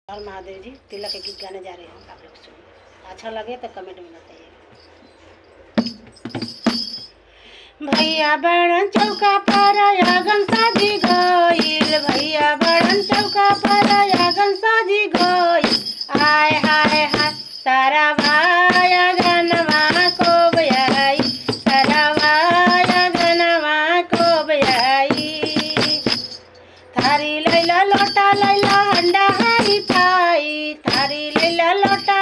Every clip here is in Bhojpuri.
और महादेव जी तिलक के गीत गाने जा रहे हैं, आप लोग सुनिए। अच्छा लगे तो कमेंट में बताइए। भैया बड़न चौका पर आगन साजी गइल, भैया बड़न चौका पर आगन साजी गइल। हाय हाय हाय सारा भाया गनवा को बयाई, सारा भाया गनवा को बयाई। थारी लैला लोटा लैला हंडा हारी पाई, थारी लैला लोटा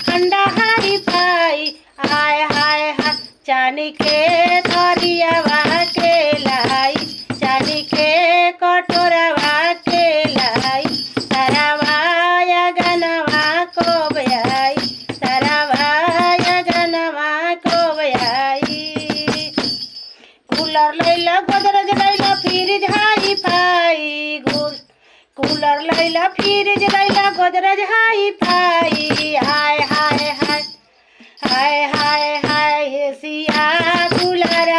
हंडा हारी पाई। हाय हाय हाय चानी के थरियावा के लाई, चानी के कटोरावा के लाई। सारा भाया गनवा को बयाई, सारा भाया गनवा को बयाई। कूलर लैला गोदरेज लैला फ्रिज हाई फाई, कूलर लैला फ्रिज लैला गोदरेज हाई फाई। हाय हाय हाय हाय हाय हाय एसिया कूलर